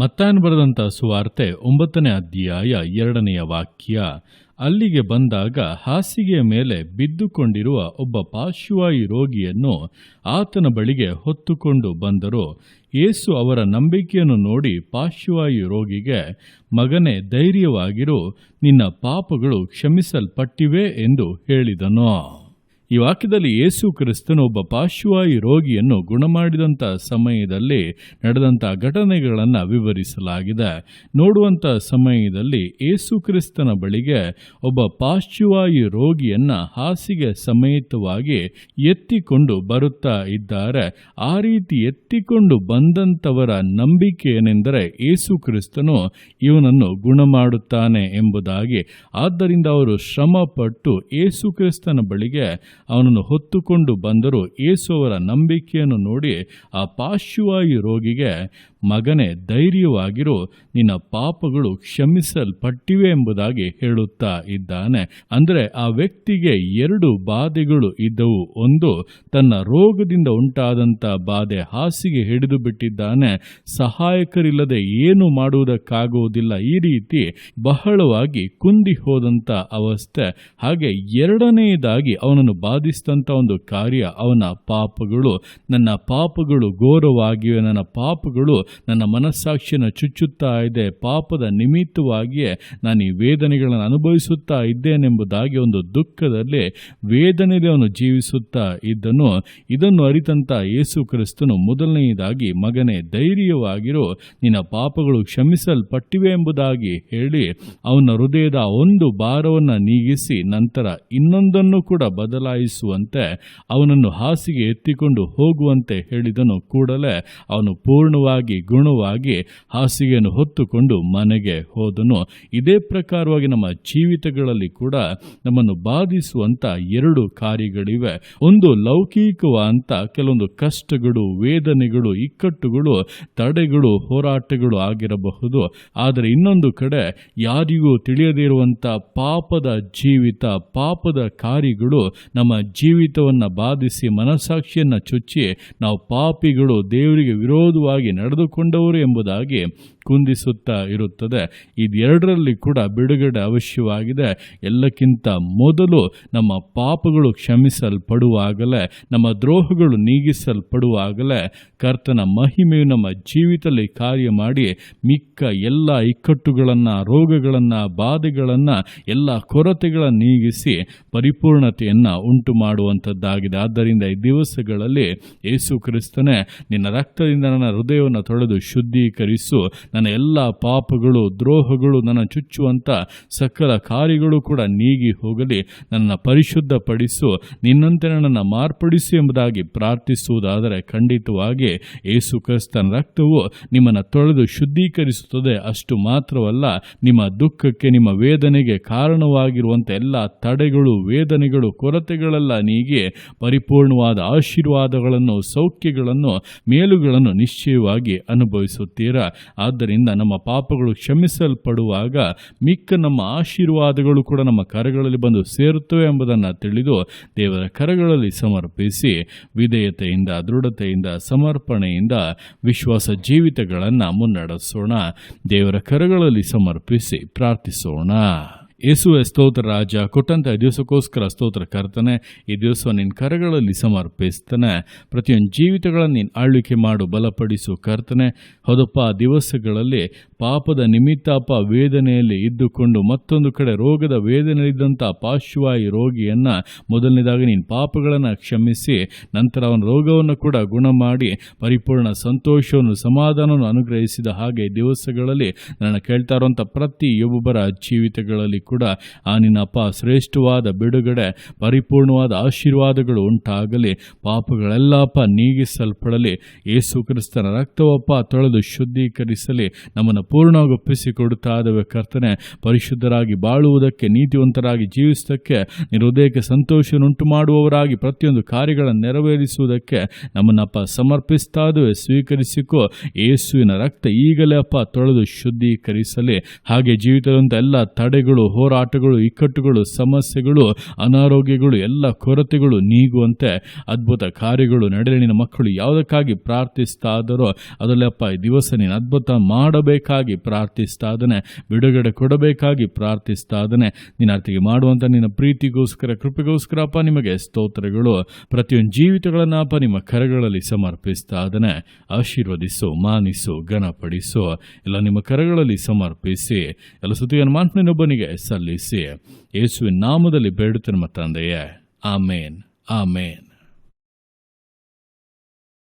ಮತ್ತಾಯನು ಬರೆದಂಥ ಸುವಾರ್ತೆ 9ನೇ ಅಧ್ಯಾಯ 2ನೇ ವಾಕ್ಯ. ಅಲ್ಲಿಗೆ ಬಂದಾಗ ಹಾಸಿಗೆಯ ಮೇಲೆ ಬಿದ್ದುಕೊಂಡಿರುವ ಒಬ್ಬ ಪಾರ್ಶ್ವವಾಯು ರೋಗಿಯನ್ನು ಆತನ ಬಳಿಗೆ ಹೊತ್ತುಕೊಂಡು ಬಂದರು. ಯೇಸು ಅವರ ನಂಬಿಕೆಯನ್ನು ನೋಡಿ ಪಾರ್ಶ್ವವಾಯು ರೋಗಿಗೆ, ಮಗನೇ, ಧೈರ್ಯವಾಗಿರು, ನಿನ್ನ ಪಾಪಗಳು ಕ್ಷಮಿಸಲ್ಪಟ್ಟಿವೆ ಎಂದು ಹೇಳಿದನು. ಈ ವಾಕ್ಯದಲ್ಲಿ ಯೇಸು ಕ್ರಿಸ್ತನು ಒಬ್ಬ ಪಾರ್ಶ್ವವಾಯು ರೋಗಿಯನ್ನು ಗುಣಮಾಡಿದಂಥ ಸಮಯದಲ್ಲಿ ನಡೆದಂಥ ಘಟನೆಗಳನ್ನು ವಿವರಿಸಲಾಗಿದೆ. ನೋಡುವಂಥ ಸಮಯದಲ್ಲಿ ಯೇಸು ಕ್ರಿಸ್ತನ ಬಳಿಗೆ ಒಬ್ಬ ಪಾರ್ಶ್ವವಾಯು ರೋಗಿಯನ್ನು ಹಾಸಿಗೆ ಸಮೇತವಾಗಿ ಎತ್ತಿಕೊಂಡು ಬರುತ್ತಾ ಇದ್ದಾರೆ. ಆ ರೀತಿ ಎತ್ತಿಕೊಂಡು ಬಂದಂಥವರ ನಂಬಿಕೆ ಏನೆಂದರೆ ಯೇಸು ಕ್ರಿಸ್ತನು ಇವನನ್ನು ಗುಣಮಾಡುತ್ತಾನೆ ಎಂಬುದಾಗಿ. ಆದ್ದರಿಂದ ಅವರು ಶ್ರಮಪಟ್ಟು ಯೇಸು ಕ್ರಿಸ್ತನ ಬಳಿಗೆ ಅವನನ್ನು ಹೊತ್ತುಕೊಂಡು ಬಂದರು. ಯೇಸು ಅವರ ನಂಬಿಕೆಯನ್ನು ನೋಡಿ ಆ ಪಾರ್ಶ್ವವಾಯು ರೋಗಿಗೆ, ಮಗನೇ, ಧೈರ್ಯವಾಗಿರು, ನಿನ್ನ ಪಾಪಗಳು ಕ್ಷಮಿಸಲ್ಪಟ್ಟಿವೆ ಎಂಬುದಾಗಿ ಹೇಳುತ್ತಾ ಇದ್ದಾನೆ. ಅಂದರೆ ಆ ವ್ಯಕ್ತಿಗೆ 2 ಬಾಧೆಗಳು ಇದ್ದವು. ಒಂದು, ತನ್ನ ರೋಗದಿಂದ ಉಂಟಾದಂಥ ಬಾಧೆ, ಹಾಸಿಗೆ ಹಿಡಿದು ಬಿಟ್ಟಿದ್ದಾನೆ, ಸಹಾಯಕರಿಲ್ಲದೆ ಏನು ಮಾಡುವುದಕ್ಕಾಗುವುದಿಲ್ಲ, ಈ ರೀತಿ ಬಹಳವಾಗಿ ಕುಂದಿ ಹೋದಂಥ ಅವಸ್ಥೆ. ಹಾಗೆ ಎರಡನೆಯದಾಗಿ ಅವನನ್ನು ಬಾಧಿಸಿದಂಥ ಒಂದು ಕಾರ್ಯ, ಅವನ ಪಾಪಗಳು. ನನ್ನ ಪಾಪಗಳು ಘೋರವಾಗಿವೆ, ನನ್ನ ಪಾಪಗಳು ನನ್ನ ಮನಸ್ಸಾಕ್ಷಿಯನ್ನು ಚುಚ್ಚುತ್ತಾ ಇದೆ, ಪಾಪದ ನಿಮಿತ್ತವಾಗಿಯೇ ನಾನು ಈ ವೇದನೆಗಳನ್ನು ಅನುಭವಿಸುತ್ತಾ ಇದ್ದೇನೆಂಬುದಾಗಿ ಒಂದು ದುಃಖದಲ್ಲಿ, ವೇದನೆಯಲ್ಲಿ ಅವನು ಜೀವಿಸುತ್ತಾ ಇದ್ದನು. ಇದನ್ನು ಅರಿತಂತ ಯೇಸು ಕ್ರಿಸ್ತನು ಮೊದಲನೆಯದಾಗಿ, ಮಗನೇ, ಧೈರ್ಯವಾಗಿರು, ನಿನ್ನ ಪಾಪಗಳು ಕ್ಷಮಿಸಲ್ಪಟ್ಟಿವೆ ಎಂಬುದಾಗಿ ಹೇಳಿ ಅವನ ಹೃದಯದ ಒಂದು ಭಾರವನ್ನು ನೀಗಿಸಿ ನಂತರ ಇನ್ನೊಂದನ್ನು ಕೂಡ ಬದಲಾಯಿಸುವಂತೆ ಅವನನ್ನು ಹಾಸಿಗೆ ಎತ್ತಿಕೊಂಡು ಹೋಗುವಂತೆ ಹೇಳಿದನು. ಕೂಡಲೇ ಅವನು ಪೂರ್ಣವಾಗಿ ಗುಣವಾಗಿ ಹಾಸಿಗೆಯನ್ನು ಹೊತ್ತುಕೊಂಡು ಮನೆಗೆ ಹೋದನು. ಇದೇ ಪ್ರಕಾರವಾಗಿ ನಮ್ಮ ಜೀವಿತಗಳಲ್ಲಿ ಕೂಡ ನಮ್ಮನ್ನು ಬಾಧಿಸುವಂತ 2 ಕಾರ್ಯಗಳಿವೆ. ಒಂದು, ಲೌಕಿಕವಾದಂಥ ಕೆಲವೊಂದು ಕಷ್ಟಗಳು, ವೇದನೆಗಳು, ಇಕ್ಕಟ್ಟುಗಳು, ತಡೆಗಳು, ಹೋರಾಟಗಳು ಆಗಿರಬಹುದು. ಆದರೆ ಇನ್ನೊಂದು ಕಡೆ ಯಾರಿಗೂ ತಿಳಿಯದಿರುವಂಥ ಪಾಪದ ಜೀವಿತ, ಪಾಪದ ಕಾರ್ಯಗಳು ನಮ್ಮ ಜೀವಿತವನ್ನು ಬಾಧಿಸಿ ಮನಸ್ಸಾಕ್ಷಿಯನ್ನು ಚುಚ್ಚಿ ನಾವು ಪಾಪಿಗಳು, ದೇವರಿಗೆ ವಿರೋಧವಾಗಿ ನಡೆದುಕೊಂಡವರು ಎಂಬುದಾಗಿ ಕುಂದಿಸುತ್ತಾ ಇರುತ್ತದೆ. ಇದೆರಡರಲ್ಲಿ ಕೂಡ ಬಿಡುಗಡೆ ಅವಶ್ಯವಾಗಿದೆ. ಎಲ್ಲಕ್ಕಿಂತ ಮೊದಲು ನಮ್ಮ ಪಾಪಗಳು ಕ್ಷಮಿಸಲ್ಪಡುವಾಗಲೇ, ನಮ್ಮ ದ್ರೋಹಗಳು ನೀಗಿಸಲ್ಪಡುವಾಗಲೇ ಕರ್ತನ ಮಹಿಮೆಯು ನಮ್ಮ ಜೀವಿತದಲ್ಲಿ ಕಾರ್ಯ ಮಾಡಿ ಮಿಕ್ಕ ಎಲ್ಲ ಇಕ್ಕಟ್ಟುಗಳನ್ನು, ರೋಗಗಳನ್ನು, ಬಾಧೆಗಳನ್ನು, ಎಲ್ಲ ಕೊರತೆಗಳನ್ನು ನೀಗಿಸಿ ಪರಿಪೂರ್ಣತೆಯನ್ನು ಉಂಟು ಮಾಡುವಂಥದ್ದಾಗಿದೆ. ಆದ್ದರಿಂದ ಈ ದಿವಸಗಳಲ್ಲಿ ಯೇಸು ಕ್ರಿಸ್ತನೇ, ನಿನ್ನ ರಕ್ತದಿಂದ ನನ್ನ ಹೃದಯವನ್ನು ತೊಳೆದು ಶುದ್ಧೀಕರಿಸು, ನನ್ನ ಎಲ್ಲ ಪಾಪಗಳು, ದ್ರೋಹಗಳು, ನನ್ನ ಚುಚ್ಚುವಂಥ ಸಕಲ ಕಾರ್ಯಗಳು ಕೂಡ ನೀಗಿ ಹೋಗಲಿ, ನನ್ನ ಪರಿಶುದ್ಧಪಡಿಸು, ನಿನ್ನಂತೆ ನನ್ನನ್ನು ಮಾರ್ಪಡಿಸು ಎಂಬುದಾಗಿ ಪ್ರಾರ್ಥಿಸುವುದಾದರೆ ಖಂಡಿತವಾಗಿ ಯೇಸು ಕ್ರಿಸ್ತನ ರಕ್ತವು ನಿಮ್ಮನ್ನು ತೊಳೆದು ಶುದ್ಧೀಕರಿಸುತ್ತದೆ. ಅಷ್ಟು ಮಾತ್ರವಲ್ಲ, ನಿಮ್ಮ ದುಃಖಕ್ಕೆ, ನಿಮ್ಮ ವೇದನೆಗೆ ಕಾರಣವಾಗಿರುವಂಥ ಎಲ್ಲ ತಡೆಗಳು, ವೇದನೆಗಳು, ಕೊರತೆಗಳೆಲ್ಲ ನೀಗಿ ಪರಿಪೂರ್ಣವಾದ ಆಶೀರ್ವಾದಗಳನ್ನು, ಸೌಖ್ಯಗಳನ್ನು, ಮೇಲುಗಳನ್ನು ನಿಶ್ಚಯವಾಗಿ ಅನುಭವಿಸುತ್ತೀರಾ. ಆದ್ದರಿಂದ ನಮ್ಮ ಪಾಪಗಳು ಕ್ಷಮಿಸಲ್ಪಡುವಾಗ ಮಿಕ್ಕ ನಮ್ಮ ಆಶೀರ್ವಾದಗಳು ಕೂಡ ನಮ್ಮ ಕರಗಳಲ್ಲಿ ಬಂದು ಸೇರುತ್ತವೆ ಎಂಬುದನ್ನು ತಿಳಿದು ದೇವರ ಕರಗಳಲ್ಲಿ ಸಮರ್ಪಿಸಿ ವಿಧೇಯತೆಯಿಂದ, ದೃಢತೆಯಿಂದ, ಸಮರ್ಪಣೆಯಿಂದ ವಿಶ್ವಾಸ ಜೀವಿತಗಳನ್ನು ಮುನ್ನಡೆಸೋಣ. ದೇವರ ಕರಗಳಲ್ಲಿ ಸಮರ್ಪಿಸಿ ಪ್ರಾರ್ಥಿಸೋಣ. ಯೇಸುವೆ, ಸ್ತೋತ್ರ ರಾಜ, ಕೊಟ್ಟಂಥ ಈ ದಿವಸಕ್ಕೋಸ್ಕರ ಸ್ತೋತ್ರ ಕರ್ತನೆ. ಈ ದಿವಸ ನಿನ್ನ ಕರಗಳಲ್ಲಿ ಸಮರ್ಪಿಸ್ತಾನೆ. ಪ್ರತಿಯೊಂದು ಜೀವಿತಗಳನ್ನು ನೀನು ಆಳ್ವಿಕೆ ಮಾಡು, ಬಲಪಡಿಸು ಕರ್ತನೆ. ಹೌದಪ್ಪ, ದಿವಸಗಳಲ್ಲಿ ಪಾಪದ ನಿಮಿತ್ತಪ್ಪ ವೇದನೆಯಲ್ಲಿ ಇದ್ದುಕೊಂಡು ಮತ್ತೊಂದು ಕಡೆ ರೋಗದ ವೇದನೆಯಲ್ಲಿದ್ದಂಥ ಪಾರ್ಶ್ವವಾಯು ರೋಗಿಯನ್ನು ಮೊದಲನೇದಾಗಿ ನೀನು ಪಾಪಗಳನ್ನು ಕ್ಷಮಿಸಿ ನಂತರ ಅವನ ರೋಗವನ್ನು ಕೂಡ ಗುಣ ಮಾಡಿ ಪರಿಪೂರ್ಣ ಸಂತೋಷವನ್ನು, ಸಮಾಧಾನವನ್ನು ಅನುಗ್ರಹಿಸಿದ ಹಾಗೆ ದಿವಸಗಳಲ್ಲಿ ನನ್ನ ಕೇಳ್ತಾ ಇರುವಂಥ ಪ್ರತಿಯೊಬ್ಬರ ಜೀವಿತಗಳಲ್ಲಿ ಕೂಡ ನಿನ್ನಪ್ಪ ಶ್ರೇಷ್ಠವಾದ ಬಿಡುಗಡೆ, ಪರಿಪೂರ್ಣವಾದ ಆಶೀರ್ವಾದಗಳು ಉಂಟಾಗಲಿ. ಪಾಪಗಳೆಲ್ಲಪ್ಪ ನೀಗಿಸಲ್ಪಡಲಿ. ಯೇಸು ಕ್ರಿಸ್ತನ ರಕ್ತವಪ್ಪ ತೊಳೆದು ಶುದ್ಧೀಕರಿಸಲಿ. ನಮ್ಮನ್ನು ಪೂರ್ಣವಾಗಿ ಒಪ್ಪಿಸಿಕೊಡುತ್ತಾ ಇದ್ದೇವೆ ಕರ್ತನೆ. ಪರಿಶುದ್ಧರಾಗಿ ಬಾಳುವುದಕ್ಕೆ, ನೀತಿವಂತರಾಗಿ ಜೀವಿಸುವುದಕ್ಕೆ, ನಿನ್ನ ಹೃದಯಕ್ಕೆ ಸಂತೋಷವನ್ನುಂಟು ಮಾಡುವವರಾಗಿ ಪ್ರತಿಯೊಂದು ಕಾರ್ಯಗಳನ್ನು ನೆರವೇರಿಸುವುದಕ್ಕೆ ನಮ್ಮನ್ನಪ್ಪ ಸಮರ್ಪಿಸ್ತಾ ಇದ್ದೇವೆ. ಸ್ವೀಕರಿಸಿಕೋ. ಯೇಸುವಿನ ರಕ್ತ ಈಗಲೇ ಅಪ್ಪ ತೊಳೆದು ಶುದ್ಧೀಕರಿಸಲಿ. ಹಾಗೆ ಜೀವಿತದಂಥ ಎಲ್ಲ ತಡೆಗಳು, ಹೋರಾಟಗಳು, ಇಕ್ಕಟ್ಟುಗಳು, ಸಮಸ್ಯೆಗಳು, ಅನಾರೋಗ್ಯಗಳು, ಎಲ್ಲ ಕೊರತೆಗಳು ನೀಗುವಂತೆ ಅದ್ಭುತ ಕಾರ್ಯಗಳು ನಡೆಯಲಿ. ನಿನ್ನ ಮಕ್ಕಳು ಯಾವುದಕ್ಕಾಗಿ ಪ್ರಾರ್ಥಿಸ್ತಾ ಇದ್ದಾರೋ ಅದರಲ್ಲಪ್ಪ ಈ ದಿವಸ ನೀನು ಅದ್ಭುತ ಮಾಡಬೇಕಾಗಿ ಪ್ರಾರ್ಥಿಸ್ತಾ ಇದ್ದಾನೆ. ಬಿಡುಗಡೆ ಕೊಡಬೇಕಾಗಿ ಪ್ರಾರ್ಥಿಸ್ತಾ ಇದ್ದಾನೆ. ನಿನ್ನ ಅರ್ಥಿಗೆ ಮಾಡುವಂಥ ನಿನ್ನ ಪ್ರೀತಿಗೋಸ್ಕರ, ಕೃಪೆಗೋಸ್ಕರ ಅಪ್ಪ ನಿಮಗೆ ಸ್ತೋತ್ರಗಳು. ಪ್ರತಿಯೊಂದು ಜೀವಿತಗಳನ್ನು ಅಪ್ಪ ನಿಮ್ಮ ಕರಗಳಲ್ಲಿ ಸಮರ್ಪಿಸ್ತಾ ಇದ್ದಾನೆ. ಆಶೀರ್ವದಿಸು, ಮಾನಿಸು, ಘನಪಡಿಸು. ಎಲ್ಲ ನಿಮ್ಮ ಕರಗಳಲ್ಲಿ ಸಮರ್ಪಿಸಿ ಎಲ್ಲ ಸ್ತುತಿಯನ್ನು ಮಾತನಿನೊಬ್ಬನಿಗೆ ಸಲ್ಲಿಸಿ ಯೇಸುವಿನ ನಾಮದಲ್ಲಿ ಬೇಡುತ್ತೇನೆ ತಂದೆಯೇ. ಆಮೇನ್, ಆಮೇನ್.